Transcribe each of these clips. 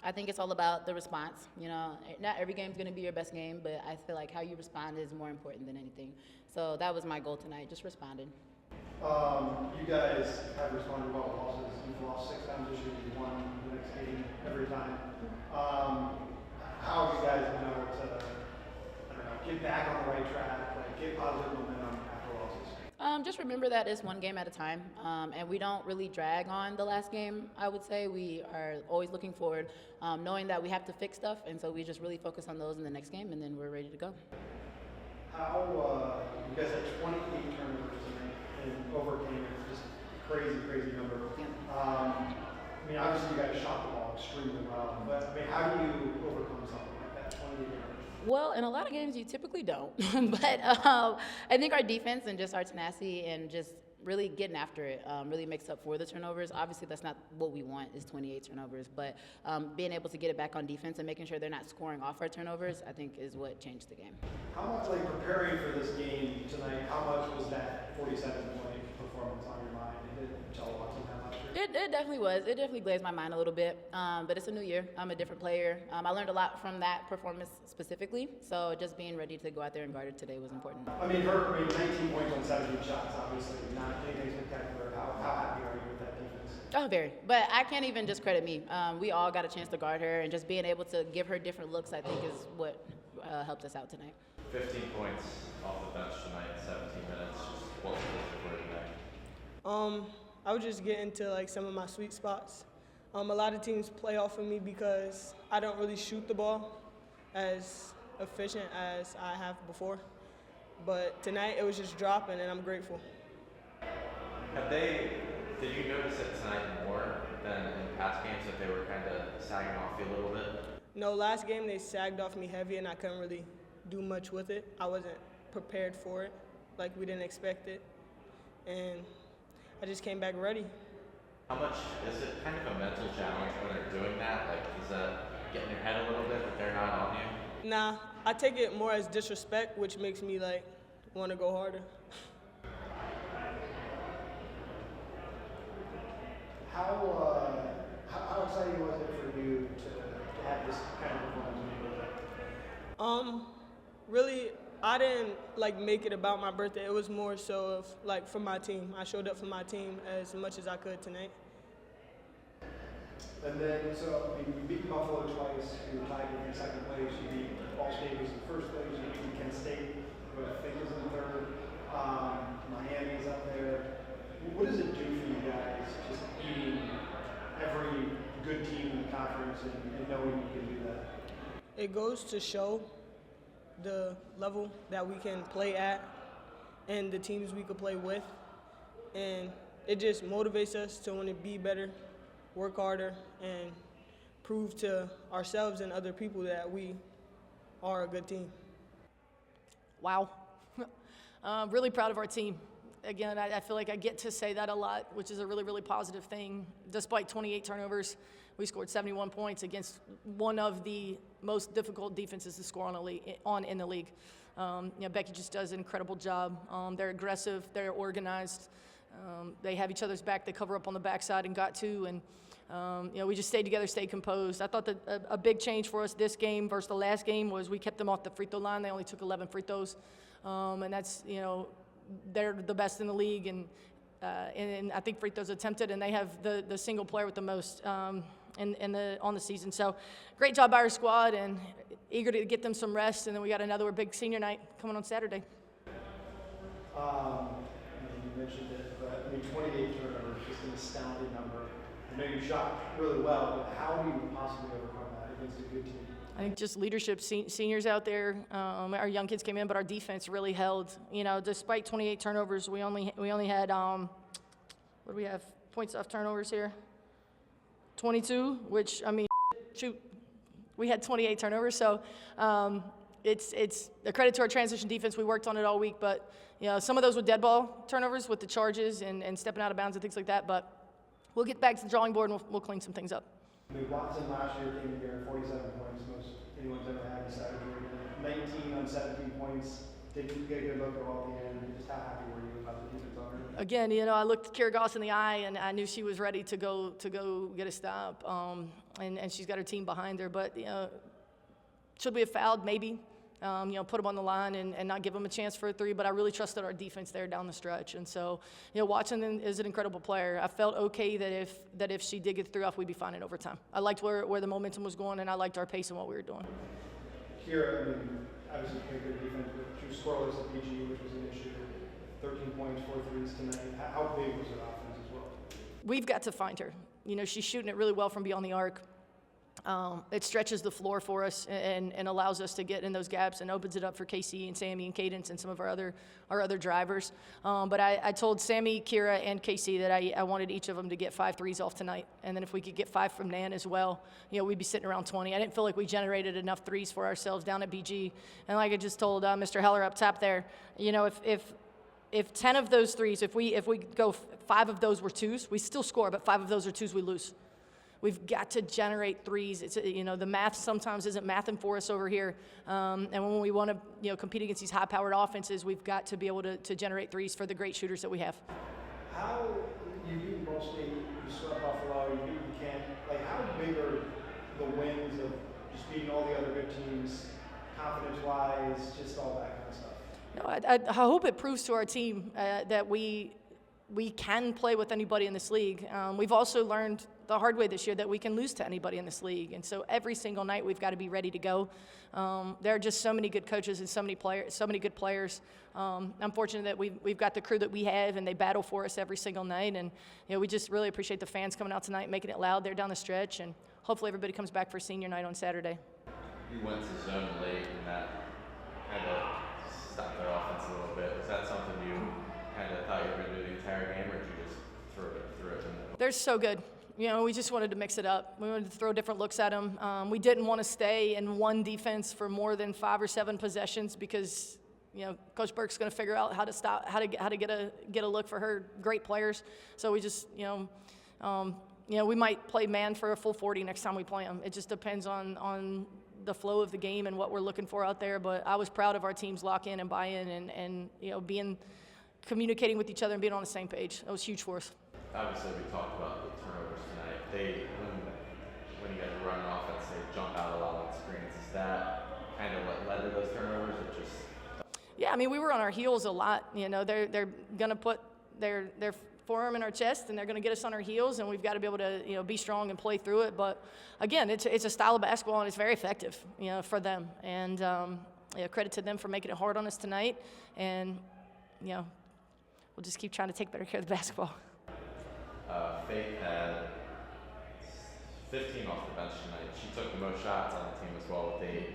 I think it's all about the response. You know, not every game's going to be your best game, but I feel like how you respond is more important than anything. So that was my goal tonight, just responding. You guys have responded well to losses. You've lost 6 times this year. You won the next game every time. How have you guys been able to, I don't know, get back on the right track, like get positive momentum after losses? Just remember that it's one game at a time, and we don't really drag on the last game, I would say. We are always looking forward, knowing that we have to fix stuff, and so we just really focus on those in the next game, and then we're ready to go. How, you guys had 28 turnovers tonight and overcame it, just crazy number. Yeah. I mean, obviously you guys shot the ball extremely well, but I mean, how do you overcome something like that, 28 turnovers? Well, in a lot of games, you typically don't. But I think our defense and just our tenacity and just really getting after it really makes up for the turnovers. Obviously, that's not what we want is 28 turnovers. But being able to get it back on defense and making sure they're not scoring off our turnovers, I think is what changed the game. How much, like, preparing for this game tonight, how much was that 47-point performance on your mind? Did it tell a lot sometime last year? It definitely was. It definitely glazed my mind a little bit. But it's a new year. I'm a different player. I learned a lot from that performance specifically. So just being ready to go out there and guard it today was important. I mean, 19 points on 17 shots, obviously not anything spectacular. How happy are you with that defense? Oh, very. But I can't even discredit me. We all got a chance to guard her, and just being able to give her different looks, I think, is what helped us out tonight. 15 points off the bench tonight, 17 minutes. Just what was the for today? I would just get into like some of my sweet spots. A lot of teams play off of me because I don't really shoot the ball as efficient as I have before. But tonight it was just dropping, and I'm grateful. Did you notice it tonight more than in past games that they were kind of sagging off you a little bit? No, last game they sagged off me heavy, and I couldn't really do much with it. I wasn't prepared for it, like we didn't expect it. And I just came back ready. How much is it kind of a mental challenge when they're doing that? Like, is that getting your head a little bit that they're not on you? Nah, I take it more as disrespect, which makes me like want to go harder. How exciting was it for you to have this kind of performance? Really, I didn't like make it about my birthday. It was more so of like for my team. I showed up for my team as much as I could tonight. And then, so I mean, you beat Buffalo twice. You were tied in second place. You beat Ball State was in first place. You beat Kent State, who I think was in third. Miami's up there. What does it do for you guys just beating every good team in the conference and knowing you can do that? It goes to show the level that we can play at and the teams we could play with. And it just motivates us to want to be better, work harder, and prove to ourselves and other people that we are a good team. Wow. Really proud of our team. Again, I feel like I get to say that a lot, which is a really, really positive thing. Despite 28 turnovers, we scored 71 points against one of the most difficult defenses to score in the league. Becky just does an incredible job. They're aggressive, they're organized. They have each other's back. They cover up on the backside and got to, and we just stayed together, stayed composed. I thought that a big change for us this game versus the last game was we kept them off the free throw line. They only took 11 free throws, and that's they're the best in the league, and I think free throws attempted, and they have the single player with the most on the season. So great job by our squad, and eager to get them some rest. And then we got another big senior night coming on Saturday. You mentioned it, but I mean, 28 turnovers, just an astounding number. I know you shot really well, but how do you possibly overcome that against a good team? I think just leadership, seniors out there. Our young kids came in, but our defense really held. Despite 28 turnovers, we only had what do we have? Points off turnovers here. 22, which shoot, we had 28 turnovers. So it's a credit to our transition defense. We worked on it all week, but some of those were dead ball turnovers with the charges and stepping out of bounds and things like that. But we'll get back to the drawing board and we'll clean some things up. I mean, Watson last year came in here 47 points, most anyone's ever had beside her. 19 on 17 points. Did get a good look at all at the end? Just how happy were you about the defense on her? Again, I looked Kira Goss in the eye, and I knew she was ready to go get a stop. And she's got her team behind her. But should we have fouled? Maybe. Put them on the line and not give them a chance for a three. But I really trusted our defense there down the stretch. And so, Watson is an incredible player. I felt okay that if she did get through off, we'd be fine in overtime. I liked where the momentum was going, and I liked our pace and what we were doing. Kira, obviously played good defense, but she was scoreless at PG, which was an issue. 13 points, 4 threes tonight. How big was her offense as well? We've got to find her. She's shooting it really well from beyond the arc. It stretches the floor for us and allows us to get in those gaps and opens it up for Casey and Sammy and Cadence and some of our other drivers. But I told Sammy, Kira, and Casey that I wanted each of them to get 5 threes off tonight. And then if we could get 5 from Nan as well, we'd be sitting around 20. I didn't feel like we generated enough threes for ourselves down at BG. And like I just told Mr. Heller up top there, if 10 of those threes, if we go 5 of those were twos, we still score, but 5 of those are twos, we lose. We've got to generate threes. It's the math sometimes isn't mathing for us over here. And when we want to compete against these high-powered offenses, we've got to be able to generate threes for the great shooters that we have. How you beat Ball State, you swept Buffalo, you beat Kent. How big are the wins of just beating all the other good teams, confidence-wise, just all that kind of stuff? I hope it proves to our team that we can play with anybody in this league. We've also learned the hard way this year that we can lose to anybody in this league. And so every single night we've got to be ready to go. There are just so many good coaches and so many good players. I'm fortunate that we've got the crew that we have, and they battle for us every single night. And we just really appreciate the fans coming out tonight, making it loud there down the stretch. And hopefully everybody comes back for senior night on Saturday. You went to zone late, and that kind of stopped their offense a little bit. Was that something you kind of thought you were going to do the entire game, or did you just throw it in there? They're so good. We just wanted to mix it up. We wanted to throw different looks at them. We didn't want to stay in one defense for more than 5 or 7 possessions because, Coach Burke's going to figure out how to get a look for her great players. So we just, we might play man for a full 40 next time we play them. It just depends on the flow of the game and what we're looking for out there. But I was proud of our team's lock in and buy in and communicating with each other and being on the same page. That was huge for us. Obviously, we talked about the turnovers tonight. When you guys are running offense, they jump out a lot on screens. Is that kind of what led to those turnovers, or just? Yeah, we were on our heels a lot. They're going to put their forearm in our chest, and they're going to get us on our heels, and we've got to be able to be strong and play through it. But again, it's a style of basketball, and it's very effective, for them. And credit to them for making it hard on us tonight. And we'll just keep trying to take better care of the basketball. Faith had 15 off the bench tonight. She took the most shots on the team as well with 8.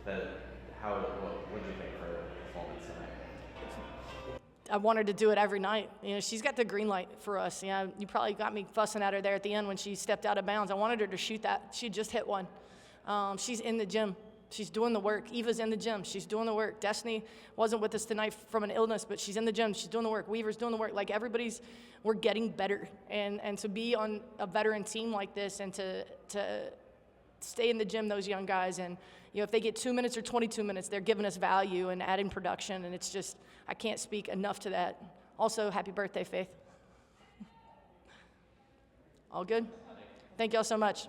What did you think of her performance tonight? I want her to do it every night. She's got the green light for us. You probably got me fussing at her there at the end when she stepped out of bounds. I wanted her to shoot that. She just hit one. She's in the gym. She's doing the work. Eva's in the gym. She's doing the work. Destiny wasn't with us tonight from an illness, but she's in the gym. She's doing the work. Weaver's doing the work. We're getting better. And to be on a veteran team like this and to stay in the gym, those young guys, and if they get 2 minutes or 22 minutes, they're giving us value and adding production, and it's just, I can't speak enough to that. Also, happy birthday, Faith. All good? Thank y'all so much.